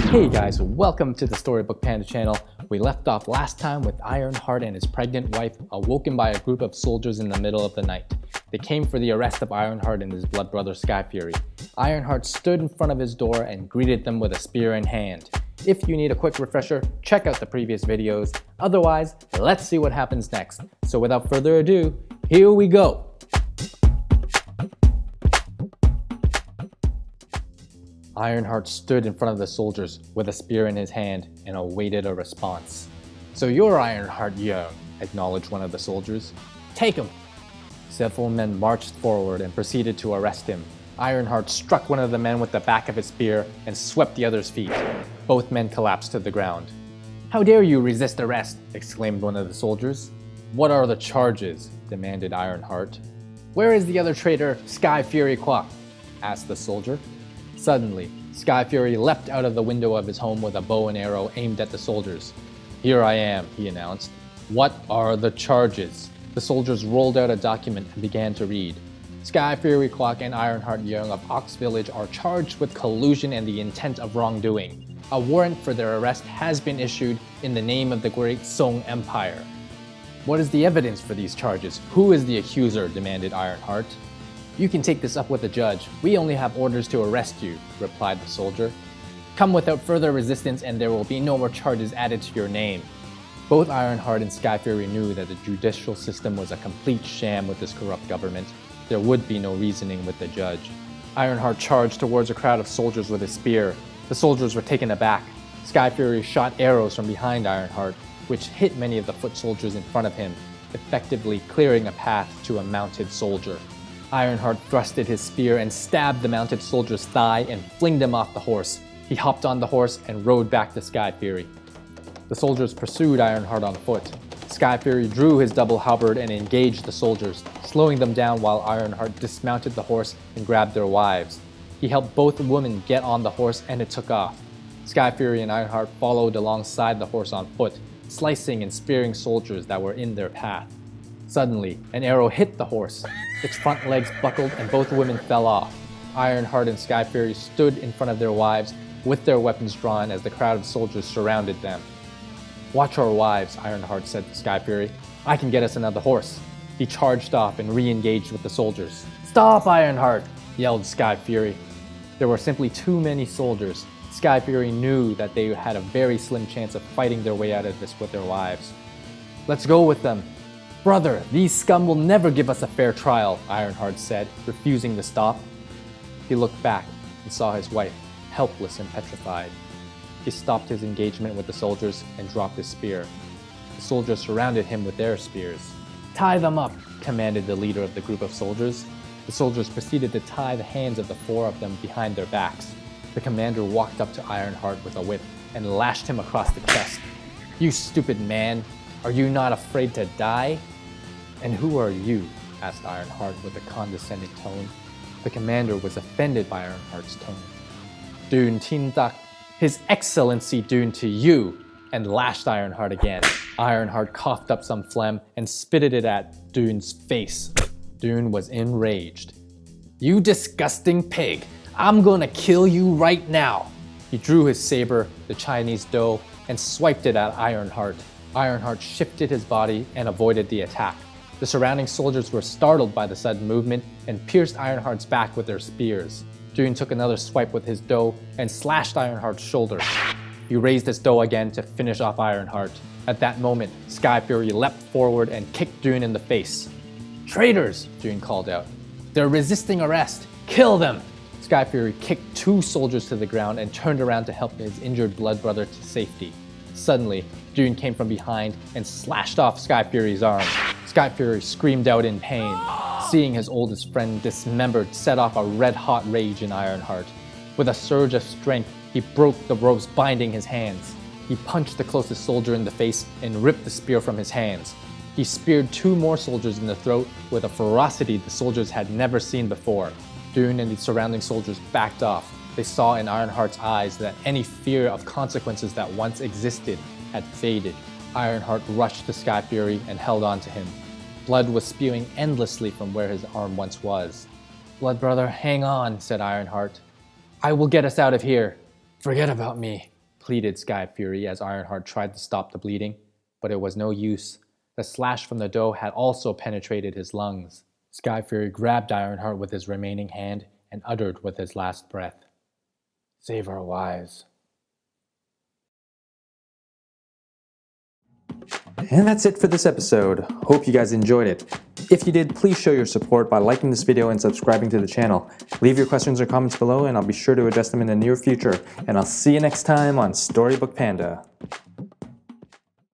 Hey guys, welcome to the Storybook Panda channel. We left off last time with Ironheart and his pregnant wife awoken by a group of soldiers in the middle of the night. They came for the arrest of Ironheart and his blood brother Sky Fury. Ironheart stood in front of his door and greeted them with a spear in hand. If you need a quick refresher, check out the previous videos. Otherwise, let's see what happens next. So without further ado, here we go! Ironheart stood in front of the soldiers with a spear in his hand and awaited a response. "So you're Ironheart Young," acknowledged one of the soldiers. "Take him!" Several men marched forward and proceeded to arrest him. Ironheart struck one of the men with the back of his spear and swept the other's feet. Both men collapsed to the ground. "How dare you resist arrest?" exclaimed one of the soldiers. "What are the charges?" demanded Ironheart. "Where is the other traitor, Sky Fury Quack?" asked the soldier. Suddenly, Sky Fury leapt out of the window of his home with a bow and arrow aimed at the soldiers. "Here I am," he announced. "What are the charges?" The soldiers rolled out a document and began to read. "Sky Fury Quack and Ironheart Young of Ox Village are charged with collusion and the intent of wrongdoing. A warrant for their arrest has been issued in the name of the Great Song Empire." "What is the evidence for these charges? Who is the accuser?" demanded Ironheart. "You can take this up with the judge. We only have orders to arrest you," replied the soldier. "Come without further resistance and there will be no more charges added to your name." Both Ironheart and Sky Fury knew that the judicial system was a complete sham with this corrupt government. There would be no reasoning with the judge. Ironheart charged towards a crowd of soldiers with his spear. The soldiers were taken aback. Sky Fury shot arrows from behind Ironheart, which hit many of the foot soldiers in front of him, effectively clearing a path to a mounted soldier. Ironheart thrusted his spear and stabbed the mounted soldier's thigh and flinged him off the horse. He hopped on the horse and rode back to Sky Fury. The soldiers pursued Ironheart on foot. Sky Fury drew his double halberd and engaged the soldiers, slowing them down while Ironheart dismounted the horse and grabbed their wives. He helped both women get on the horse and it took off. Sky Fury and Ironheart followed alongside the horse on foot, slicing and spearing soldiers that were in their path. Suddenly, an arrow hit the horse. Its front legs buckled and both women fell off. Ironheart and Sky Fury stood in front of their wives with their weapons drawn as the crowd of soldiers surrounded them. "Watch our wives," Ironheart said to Sky Fury. "I can get us another horse." He charged off and re-engaged with the soldiers. "Stop, Ironheart!" yelled Sky Fury. There were simply too many soldiers. Sky Fury knew that they had a very slim chance of fighting their way out of this with their wives. "Let's go with them." "Brother, these scum will never give us a fair trial," Ironheart said, refusing to stop. He looked back and saw his wife, helpless and petrified. He stopped his engagement with the soldiers and dropped his spear. The soldiers surrounded him with their spears. "Tie them up," commanded the leader of the group of soldiers. The soldiers proceeded to tie the hands of the four of them behind their backs. The commander walked up to Ironheart with a whip and lashed him across the chest. "You stupid man! Are you not afraid to die?" "And who are you?" asked Ironheart with a condescending tone. The commander was offended by Ironheart's tone. "Dune Tindak, His Excellency Dune to you!" and lashed Ironheart again. Ironheart coughed up some phlegm and spitted it at Dune's face. Dune was enraged. "You disgusting pig! I'm gonna kill you right now!" He drew his saber, the Chinese dough, and swiped it at Ironheart. Ironheart shifted his body and avoided the attack. The surrounding soldiers were startled by the sudden movement and pierced Ironheart's back with their spears. Dune took another swipe with his dough and slashed Ironheart's shoulder. He raised his dough again to finish off Ironheart. At that moment, Sky Fury leapt forward and kicked Dune in the face. "Traitors!" Dune called out. "They're resisting arrest! Kill them!" Sky Fury kicked two soldiers to the ground and turned around to help his injured blood brother to safety. Suddenly, Dune came from behind and slashed off Sky Fury's arm. Sky Fury screamed out in pain. Seeing his oldest friend dismembered set off a red-hot rage in Ironheart. With a surge of strength, he broke the ropes binding his hands. He punched the closest soldier in the face and ripped the spear from his hands. He speared two more soldiers in the throat with a ferocity the soldiers had never seen before. Dune and the surrounding soldiers backed off. They saw in Ironheart's eyes that any fear of consequences that once existed had faded. Ironheart rushed to Sky Fury and held on to him. Blood was spewing endlessly from where his arm once was. "Blood brother, hang on," said Ironheart. "I will get us out of here." "Forget about me," pleaded Sky Fury as Ironheart tried to stop the bleeding, but it was no use. The slash from the dough had also penetrated his lungs. Sky Fury grabbed Ironheart with his remaining hand and uttered with his last breath, "Save our wives." And that's it for this episode. Hope you guys enjoyed it. If you did, please show your support by liking this video and subscribing to the channel. Leave your questions or comments below and I'll be sure to address them in the near future. And I'll see you next time on Storybook Panda.